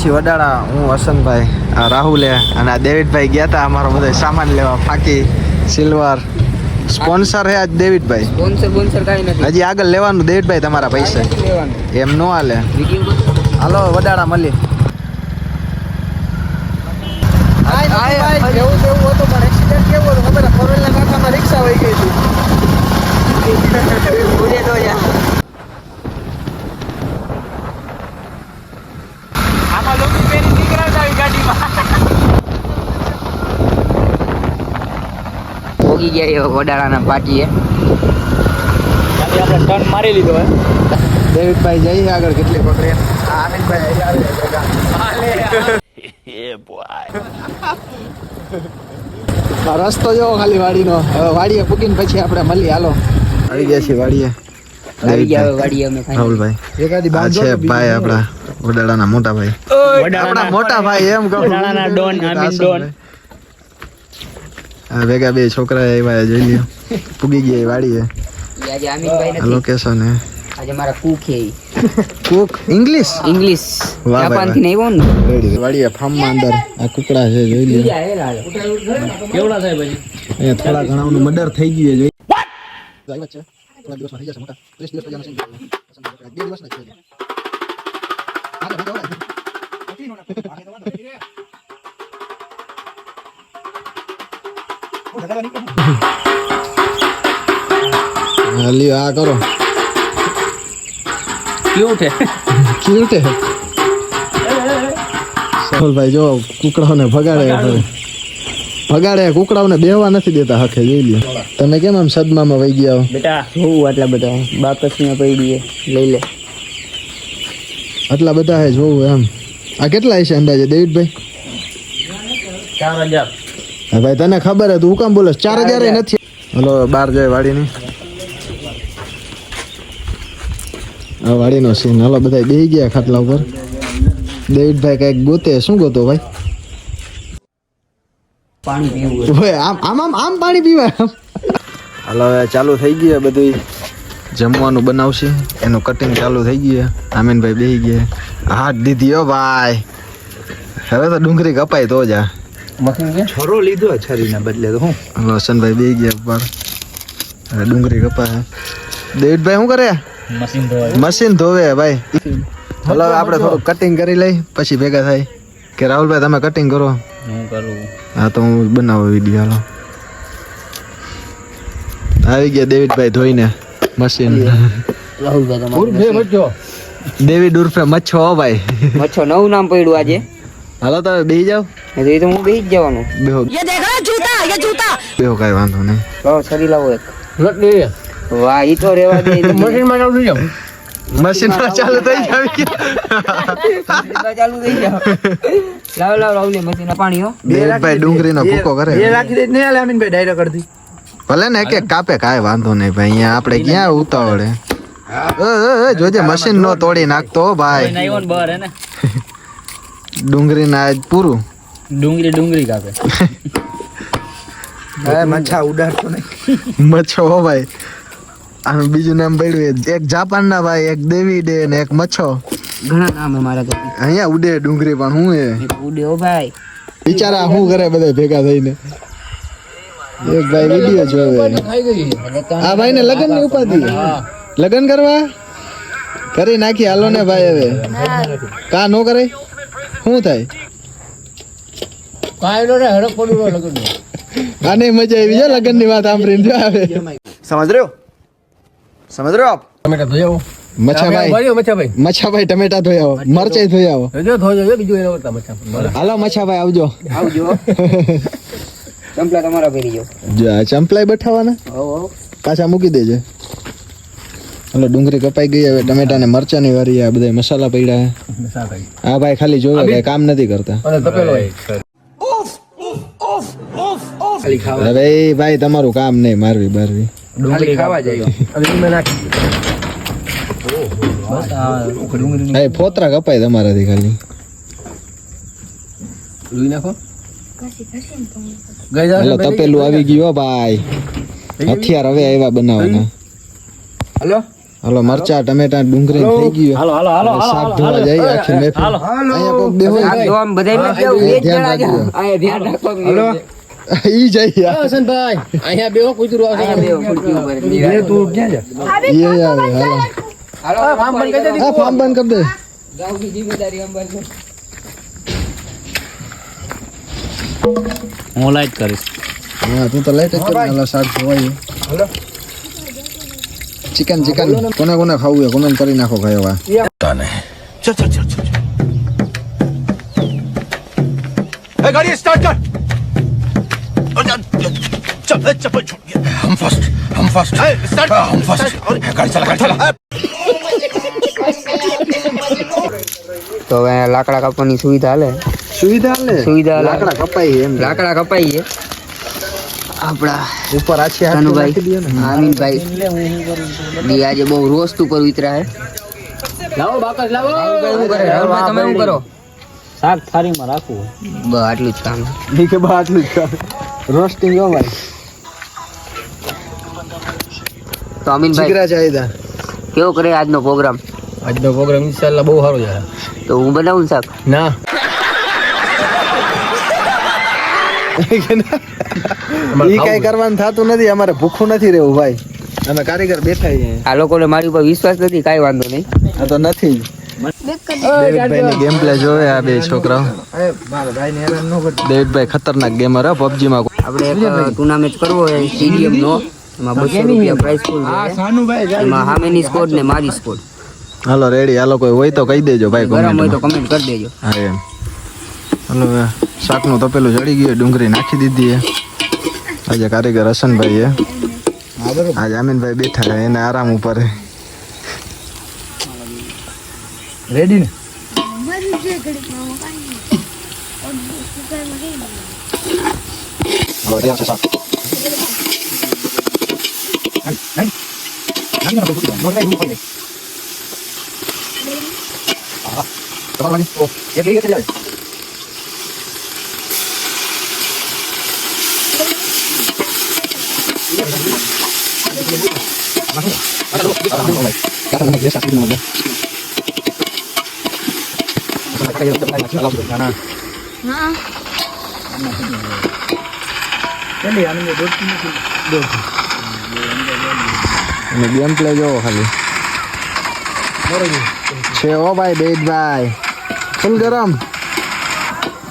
છીએ વડાળા. હું વસંતભાઈ, આ રાહુલે અને આ દેવિડભાઈ ગયા હતા અમારો બધો સામાન લેવા. ફાકી સિલ્વર સ્પોન્સર હે આજ દેવિડભાઈ. સ્પોન્સર કાઈ નથી. હજી આગળ લેવાનું દેવિડભાઈ તમારા પૈસા. એમ નો હાલે. હાલો વડાળા મળી. કેવું કેવું હતું પણ એક્સિડન્ટ કેવું હતું ખબર? ફોરવેલના કાંઠામાં રિક્ષા વહી ગઈ હતી. ઉડે તો યાર. આમાં લોકો પેરી નીકળાતા આવી ગાડીમાં. પોગી ગયા એ વડાળાના પાટીએ. આપણે ટર્ન મારી લીધો હે. દેવિડભાઈ જઈએ આગળ કેટલી પકડે. આનંદભાઈ રસ્તો જોવો ખાલી વાડીનો. હવે વાડીએ પૂકીને પછી આપણે મળી. હાલો આવી ગયા છીએ વાડીએ. આવી ગયા વાડીએ અમે રાહુલભાઈ આ છે ભાઈ આપણા વડાળાના મોટા ભાઈ. આપણા મોટા ભાઈ એમ કહું. વડાળાના ડોન આમીન ડોન. આ ભેગા બે છોકરા આવ્યા જોઈ લ્યો. પૂગી ગયા વાડીએ. આજે આમીનભાઈ નથી. લોકેશન હે. આજે મારા કુક હે. કુક ઇંગ્લિશ જાપાન થી નહીં ને. રેડી વાડીએ ફાર્મ માં અંદર આ કુકડા છે જોઈ લ્યો. કેવડા થાય ભાઈ? અહીંયા થોડા ઘણાનું મર્ડર થઈ ગયું છે. આવ્યા છે થોડા દિવસમાં થઈ જશે મોટા. 30 દિવસ પછીનો છે. 2 દિવસના છે. લ્યો આ કરો. ક્યુટ હે. ક્યુટ હે. સોલભાઈ જો કુકડાઓને ભગાડે કુકડાઓને બેહવા નથી દેતા. હકે જોઈ લ્યો. તમે કેમ આમ સદમામાં વહી ગયા હો? બેટા જોવું આટલા બધા બાકસમાં પડી લઈ લે. આટલા બધા હે જોવું એમ. આ કેટલા હશે અંદાજે દેવિડભાઈ? 4000. હા ભાઈ તને ખબર હે તું કામ બોલસ? 4000 નથી. હલો બહાર જાય વાડીની. આ વાડીનો સીન. હાલો બધા બેહી ગયા ખાટલા ઉપર. દેવિડભાઈ કઈક ગોતે. શું ગોતો ભાઈ? પાણી પીવું. ઓય આમ પાણી પીવાય. હાલો હવે ચાલુ થઈ ગયું બધું. જમવાનું બનાવશે એનું કટિંગ ચાલુ થઈ ગયું. આમીનભાઈ બેહી ગયા. હાથ દીધી હો ભાઈ. હવે તો ડુંગળી કપાય તો જ આ છોરો લીધો છરીના બદલે તો હું. હલો હસનભાઈ બેહી ગયા ઉપર. હવે ડુંગળી કપાય. દેવિડભાઈ શું કરે? મશીન ધોવે ભાઈ. હલો આપણે થોડું કટિંગ કરી લઈ પછી ભેગા થાય. કે રાહુલભાઈ તમે કટિંગ કરો? હું કરું. હા તો હું બનાવો વિડીયો. હાલો આવી ગયા દેવિડભાઈ ધોઈને મશીન. રાહુલભાઈ દેવિડ ઉર્ફે મચ્છો હો ભાઈ. મચ્છો નવું નામ પડ્યું આજે. હાલો તમે બેહી જાવ. એ તો હું બેહી જ જવાનું. બેહો બેહો કાંઈ વાંધો નહીં. લાવો છરી લાવો એક. વાહ ઈ તો રેવા દે. મશીન માં ચાલુ થઈ જાવ. મશીનમાં ચાલુ થઈ જાવ. ચાલુ થઈ જાવ. લાવ રાહુલ મશીન પાણી હો. દેવિડભાઈ ડુંગળીનો ભૂકો કરે. બે રાખી દે ને આમીનભાઈ ડાયરેક્ટ કરી દી. ભલે ને એક કાપે કાંઈ વાંધો નહીં ભાઈ. અહીંયા આપણે ક્યાં ઉતાવળે. જોજે મશીન નો તોડી નાખતો ભાઈ. ડુંગળી ના આજ પૂરું. ડુંગળી કાપે. મચ્છા ઉડાડતો નહીં. મચ્છો હો ભાઈ. આનું બીજું નામ પડ્યું. એક જાપાન ના ભાઈ, એક દેવીડે ને એક મચ્છો. ઘણા નામ મારા તો. અહીંયા ઉડે ડુંગળી પણ હું એ ઉડે હો ભાઈ. બિચારા શું કરે બધા ભેગા થઈને. એક ભાઈ વિડિયો જોવે. આ ભાઈ ને લગન ની ઉપાધિ. લગન કરવા કરી નાખી. હાલો ને ભાઈ હવે કા નો કરે શું થાય? આને મજા આવી છે લગન ની વાત સાંભળીને. આવે સમજ રહ્યો આપ. ટમેટા ધોઈ આવો. મચ્છાભાઈ ટમેટા ધોઈ આવો. મરચાઈ ધોઈ આવો. હાલો મચ્છાભાઈ આવજો. ચંપલા તમારા પહેરી જાવ. જા ચંપલાય બઠાવાના. પાછા મૂકી દેજે. હાલો ડુંગળી કપાઈ ગઈ. હવે ટમેટા ને મરચા ની વારી. આ બધા મસાલા પડ્યા. હા ભાઈ ખાલી જોવે કઈ કામ નથી કરતા. હવે ભાઈ તમારું કામ નહીં મારવી બારવી. ડુંગળી ખાવા જાય. ભાઈ ફોતરા કપાય તમારાથી ખાલી. હાલો તપેલું આવી ગયું ભાઈ. હથિયાર હવે આવ્યા બનાવવાના. હાલો હાલો મરચા ટમેટા ડુંગળી થઈ ગયું હાલો હાલો હાલો હવે શાક ધોવા જાય આખી મહેફિલ અહીંયા કોક બે હોય તો આમ બધાય માં કેવું એક ધ્યાન જણા રાખજો. આ ધ્યાન રાખો ઈ જાય હસનભાઈ અહીંયા બેહો કૂતરું આવશે અહીંયા બે ખુરશી ઉપર તું ક્યાં જા ઈ આવે હાલો હાલો ફાર્મ બંધ કરી દે હા ફાર્મ બંધ કરી દે ગામની જિમ્મેદારી અંબર છે હું લાઈટ કરીશ હા તું તો લાઈટ જ કરી હાલો શાક ધોવાય હાલો ચિકન કોને કોને ખાવું છે કોમેન્ટ કરી નાખો ભાઈ હવે गाड़ी स्टार्ट कर चल चप्पल छूट गया हम फर्स्ट स्टार्ट हम फर्स्ट गाड़ी चला તો હવે લાકડા કાપવાની સુવિધા હાલે સુવિધા લે સુવિધા લાકડા કપાઈ એમ લાકડા કપાઈ છે આપડા ઉપર આછી હાથ કનુભાઈ નાખી દે ને આમીનભાઈ દી આજે બહુ રોસ્ટ ઉપર ઉતરા હે લાવો બાકસ લાવો શું કરે રાહુલભાઈ તમે શું કરો શાક થાળીમાં રાખવું બસ આટલું જ કામ ઈ કે બા આટલું જ કામ રોસ્ટિંગ હો ભાઈ તો અમીનભાઈ જીગરા ચાહીદા કેવો કરે આજનો પ્રોગ્રામ આજનો પ્રોગ્રામ ઇન્શાલ્લાહ બહુ સારો જાય તો હું બનાવું ને શાક ના ઈ કઈ કરવાનું થતું નથી અમારે ભૂખું નથી રહેવું ભાઈ અમે કારીગર બેઠા છીએ આ લોકોને મારી ઉપર વિશ્વાસ નથી કાંઈ વાંધો નહીં આ તો નથી દેવિકભાઈ ગેમ પ્લે જોવે આ બે છોકરાઓ દેવિકભાઈ ખતરનાક ગેમર હે PUBG માં આપણે એક ટુર્નામેન્ટ કરવો હોય સ્ટેડિયમ નો એમાં 200 રૂપિયા પ્રાઇસ પૂલ છે એમાં હામેની સ્કોર ને મારી સ્કોર હાલો રેડી હાલો કોઈ હોય તો કહી દેજો ભાઈ ગરમ હોય તો કોમેન્ટ કમેન્ટ કરી દેજો હા એમ હાલો હવે શાકનું તપેલું ચડી ગયું ડુંગળી નાખી દીધી હે આજે કારીગર હસનભાઈ હે આજે આમીનભાઈ બેઠા હે એને આરામ ઉપર હે રેડી ને અને ગેમ પ્લે જોવો ખાલી છે ઓ ભાઈ બેટભાઈ ફૂલ ગરમ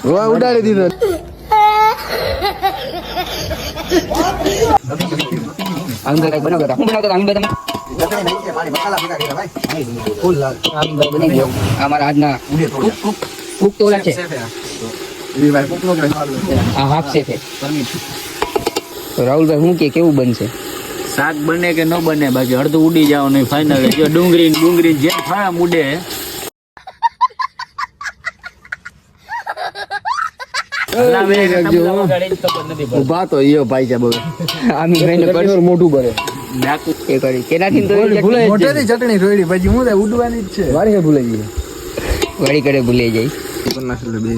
વા ઉડાડી દીધો અંદર કઈ બનાવતા હતા હું બનાવતા હતા આમીનભાઈ અમારા આજના કુક તો ઓલા છે આ હાફ છે તો રાહુલભાઈ હું કે કેવું બનશે શાક બને કે ન બને બાકી અડધું ઉડી જવાનું ફાઇનલ જો ડુંગળી જેમ ફાળા ઉડે ઉભા તો ઈયો ભાઈ સાહેબ આમીનભાઈને કઠોર મોઢું ભરે એ કરી કેનાથી તો મોટેથી ચટણી રોયડી પછી હું ઉડવાની જ છે વારી હે ભૂલાઈ ગઈ વાળી કરે ભૂલાઈ જાય બે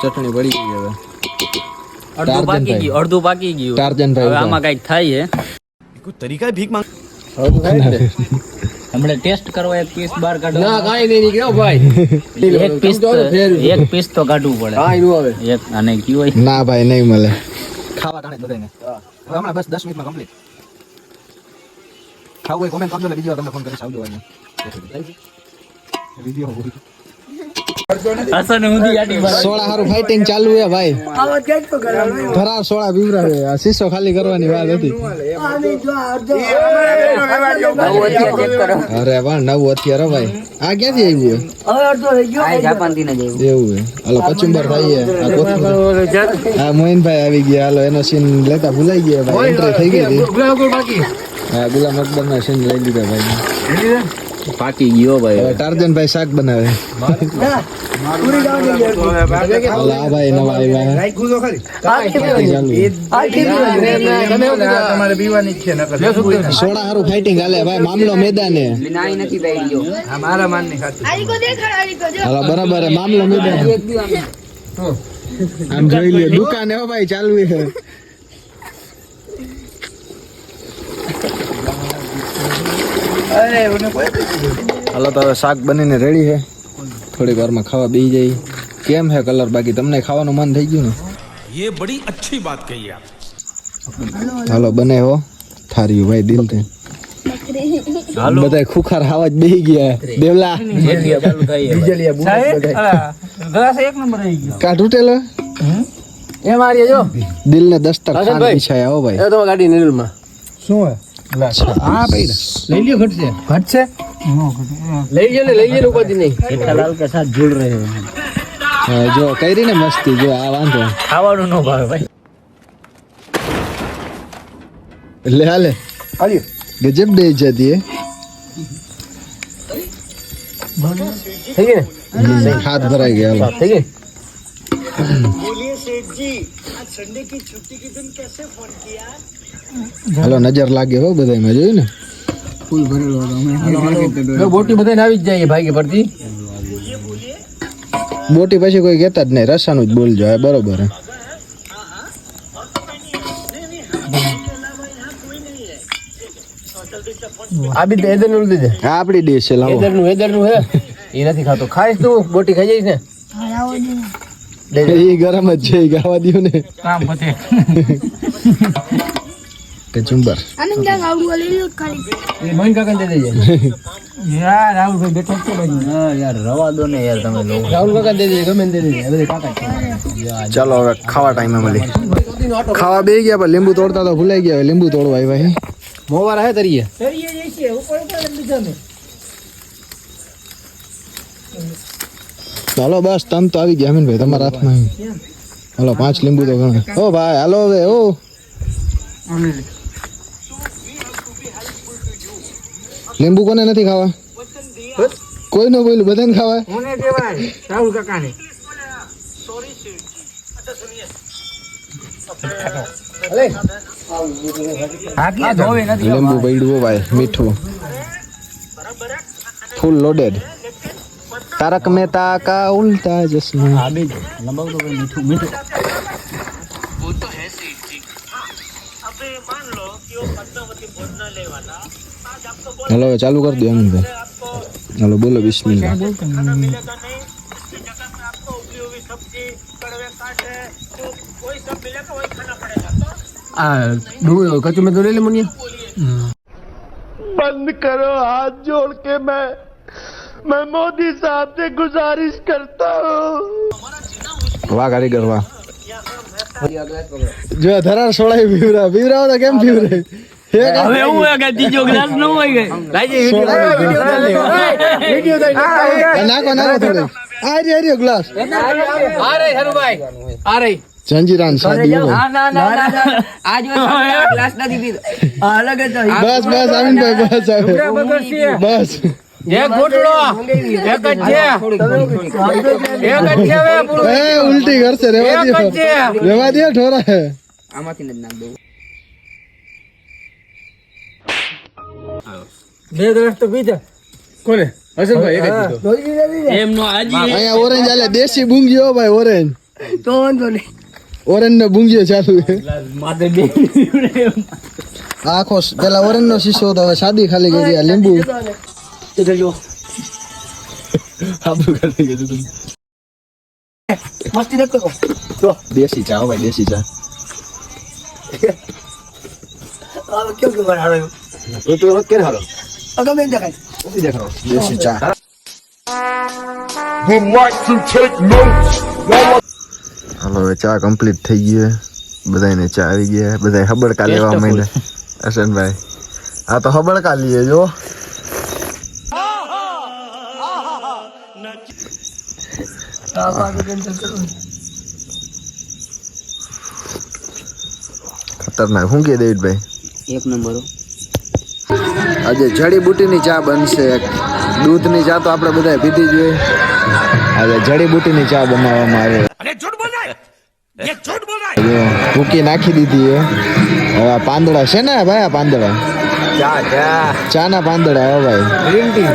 ચટણી પડી ગઈ હવે અડધું પાકી ગયું ટાર્જનભાઈ હવે આમાં કઈક થાય છે कोई तरीका है भीख मांग હમણાં ટેસ્ટ કરવા એક પીસ બહાર કાઢો ના કાઈ નહીં નીકળ્યો ભાઈ એક પીસ તો કાઢવું પડે હા ઈનું આવે એક અને કયો હોય ના ભાઈ નહીં મળે ખાવા ટાણે બધાને હવે હમણાં બસ 10 મિનિટમાં કમ્પ્લીટ ખાવું હોય કોમેન્ટ કરજો ને બીજી વાર તમને ફોન કરીશ આવજો અહીંયા વિડિયો હસન ઊંધી આટી સોળા હારું ફાઇટિંગ ચાલુ હે ભાઈ ભરાવ સોળા બીવરાવે આ શીશો ખાલી કરવાની વાત હતી અરે વાહ નવું અત્યારે ભાઈ આ ક્યાંથી આવ્યું આ જાપાન થી ન જાય એવું હે હાલો કચુંબર થાય છે આ કોથમીર હા મોહિનભાઈ આવી ગયા હાલો એનો સીન લેતા ભૂલાઈ ગયા ભાઈ એન્ટ્રી થઈ ગઈ હતી હા ગુલામ અકબર નો સીન લઈ લીધા ભાઈ પાકી ગયો ભાઈ હવે ટાર્જનભાઈ શાક બનાવે હાલો આ ભાઈ નવા આવ્યા સોડા હારું ફાઇટિંગ હાલે ભાઈ મામલો મેદાને નાઈ નથી બેડ્યો હાલો બરાબર હે મામલો મેદાન આમ જોઈ લે દુકાન હે ભાઈ ચાલુ છે હાલો તો હવે શાક બનીને રેડી છે, થોડીક વારમાં ખાવા બેસી જાય. કેમ છે કલર? બાકી તમને ખાવાનું મન થઈ ગયું ને? ये बड़ी अच्छी बात कही आप. હાલો બને હો થારી ભાઈ દિલ થી. બધા ખુખાર ખાવા જ બેસી ગયા. દેવલા કા તૂટેલો એ મારી જો દિલ ને દસ્તર ખાન બિછાયા હો ભાઈ. એ તો ગાડી નીલમાં શું હે? હા ભાઈ લઈ લ્યો. ઘટશે લઈ લ્યો ઉપાધિ નહીં. જેઠાલાલ કે સાથ જોડ રહે જો કરી ને મસ્તી. જો આ વાંધો ખાવાનું ન ભાવે ભાઈ. લે હાલે ગજબ બે જતી થઈ ગઈ ને? હાથ ભરાઈ ગયા. હાલો થઈ ગઈ. હાલો નજર લાગે હો બધા મેં જોયું ને. બોટી બધાને આવી જ જાય ભાઈ પડતી. બોટી પછી કોઈ કહેતા જ નહીં, રસાનું જ બોલજો. હા બરોબર. આ બી એદર નું દીધે. આ આપણી ડીશ છે. લાવો એદર નું હે એ નથી ખાતો. ખાઈશ તું બોટી ખાઈ જઈશ ને? એ ગરમ જ છે. ગાવા દો ને કામ પતે. કચુંબર એ મોઈન કાકા દે દેજે. યાર રાહુલ ભાઈ બેઠો છે બાજુ. હા યાર રવા દો ને યાર તમે લોકો. રાહુલ કાકા દે દેજે, ગમે દે દેજે. હવે કાકા ચાલો હવે ખાવા ટાઈમે મળી. ખાવા બે ગયા પણ લીંબુ તોડતા તો ભૂલાઈ ગયા. લીંબુ તોડવા આવ્યા. મોવાર હે તરીએ હાલો બસ તમ તો આવી ગયા અમીનભાઈ તમારા હાથમાં. હાલો 5 લીંબુ તો ઘણા. ઓ ભાઈ હાલો હવે. ઓ લીંબુ કોને નથી ખાવા? કોઈ ન બોલ્યું, બધાને ખાવા. રાહુલ કાકા ને લીંબુ પડ્યું ભાઈ મીઠું ફૂલ લોડેડ. તારક મહેતા કા ઉલ્ટા ચશ્મા. હાલો ચાલુ કરી દો અમીનભાઈ. હાલો બોલો બિસ્મિલ્લાહ. कचू में तो ले मुनिया. बंद करो हाथ जोड़ के मैं मोदी साहब से गुजारिश करता हूँ. વાહ કારીગર વાહ. જો ધરાર સોળાઈ બીવરાવ તો કેમ બીવરે? હવે હું કે ત્રીજો ગ્લાસ ન હોય ગઈ. લાજે વિડિયો નાખો થોડો. આ રે ગ્લાસ. આ રે હરુભાઈ આ રે જંજીરાન સાદી હો. ના આજ ગ્લાસ નથી પીધો. અલગ જ બસ અમીનભાઈ બસ આવે. બસ એક ઘોટડો એક જ છે. એ ઉલટી કરશે. રેવા દે ઠોરા હે. આમાંથી જ નાખ દઉં. બે ગ્લાસ તો પીધા કોને? હસનભાઈ એક જ પીધો. એમ નો આજી અહીંયા ઓરેન્જ આલે દેશી બુંગીઓ ભાઈ. ઓરેન્જ તો વાંધો નહીં. ઓરેન્જ નો બુંગીઓ ચાલુ છે. માથે બે આખો પેલા ઓરેન્જ નો શીશો તો હવે સાદી ખાલી કરી. આ લીંબુ આબુ ખાલી કરી. મસ્તી દેખતો તો દેશી ચા ભાઈ દેશી ચા. હવે કેમ કે બરાબર આવ્યો તો રોજ કેમ હાલો? અગર મેં દેખાય ઓછી દેખાડો દેશી ચા. હાલો હવે ચા કમ્પ્લીટ થઈ ગઈ. બધાને ચા આવી ગયા. બધા હબડકા લેવા માંડ્યા. હસનભાઈ આ તો હબડકા લીએ જો. ખતરનાક. શું કે દેવીભાઈ? એક નંબર. આજે જડીબુટીની ચા બનશે. દૂધની ચા તો આપણે બધા પીધી જ હોય. આજે જડીબુટીની ચા બનાવવામાં આવે. ભૂકી નાખી દીધી હે. હવે આ પાંદડા છે ને ભાઈ? આ પાંદડા ચા ના પાંદડા. હો ભાઈ ગ્રીન ટી.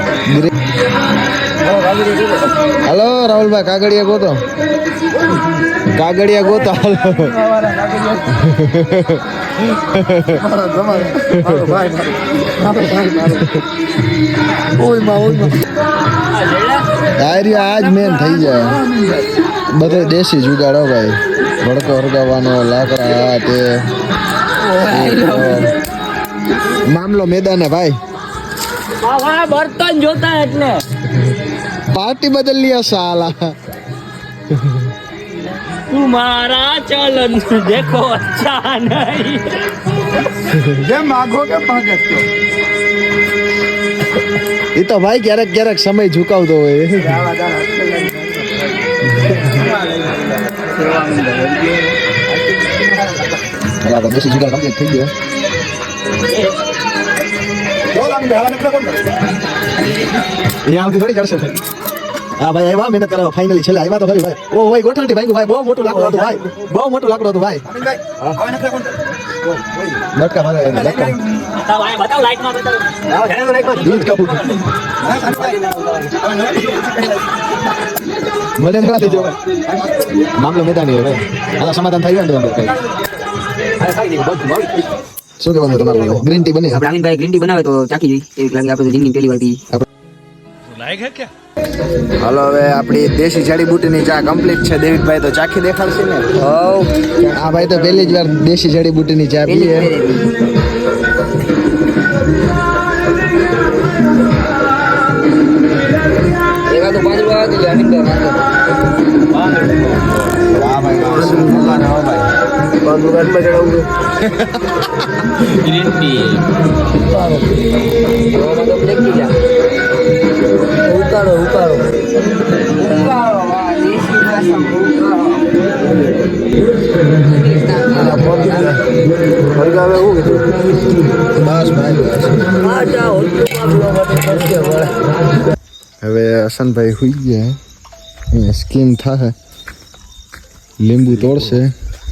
હાલો રાહુલભાઈ કાગડિયા ગોતો હાલો આજ મેન થઈ જાય બધે દેશી જુગાડો ભાઈ ભડકો હરગાવવાનો લાકડા તે મામલો મેદાને ભાઈ બર્તન જોતા એટલે પાર્ટી બદલ लिया साला तुम्हारा चलन देखो अच्छा नहीं એ તો ભાઈ ક્યારેક ક્યારેક સમય ઝુકાવતો હોય દેશી જુગાડ કમ્પ્લીટ થઈ ગયો હા ભાઈ આવ્યા મહેનત કરાવો ફાઇનલી છેલ્લે આવ્યા તો ખરી ભાઈ ઓ ભાઈ ગોઠણથી ભાઈ ભાઈ બહુ મોટું લાકડું હતું ભાઈ બહુ મોટું લાકડું હતું ભાઈ બટકા મારે બટકા बताओ लाइट में बताओ દૂધ કપૂર મને નથી જો મામલો મેદાની હવે આલા સમાધાન થઈ ગયું ને શું કહેવાનું તમારું ગ્રીન ટી બને આપણે આમીનભાઈ ગ્રીન ટી બનાવે તો ચાખી જોઈ એવી લાગે આપણે જિંદગી પહેલી વાર પી હાલો હવે આપણી દેશી જડીબુટીની ચા કમ્પ્લીટ છે દેવિકભાઈ તો ચાખી દેખાડશે ને હા ભાઈ તો પહેલી જ વાર દેશી જડીબુટીની ચા પીએ એવા તો 5 રૂપિયા કે આમીનભાઈ વાહ ભાઈ અલ્લાહ ભાઈ બાદુરાત માં ચડાવું ग्रीन टी તો બ્લેક ટી જા ઉકાળો ઉકાળો ઉકાળો વાહ દેશી ભાષામાં હવે હસનભાઈ હુઈ ગયા અહીંયા સ્કીમ થાય લીંબુ તોડશે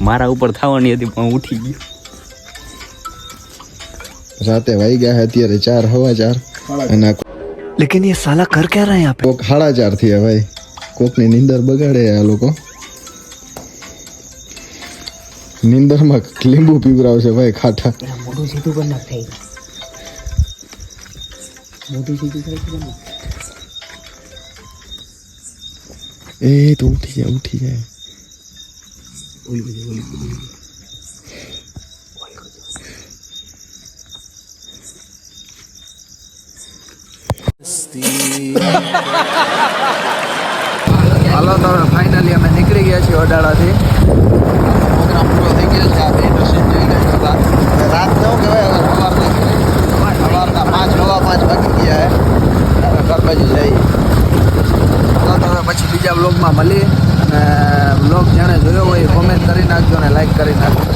મારા ઉપર થવાની હતી પણ ઉઠી ગઈ રાતે વાઈ ગયા છે અત્યારે 4:15 અને लेकिन ये साला कर क्या रहा है यहाँ पे કોક 4:30 થયા ભાઈ કોકની નીંદર બગાડે આ લોકો નીંદરમાં લીંબુ પીવરાવશે ભાઈ ખાટા મોટું સીધું કરી નાખ થઈ મોટું સીધું કરી નાખ એ તો ઉઠી જાય હાલો તો ફાઇનલી અમે નીકળી ગયા છીએ ઓડાળાથી પ્રોગ્રામ પૂરો થઈ ગયો છે આપણે ઇન્ડસ્ટ્રી જોઈ ગયા હતા રાત ન કહેવાય સવારના 5:05 વાગી ગયા હવે ઘર બાજુ જઈએ તો હવે પછી બીજા બ્લોગમાં મળી અને બ્લોગ જેણે જોયો હોય કોમેન્ટ કરી નાખજો અને લાઈક કરી નાખજો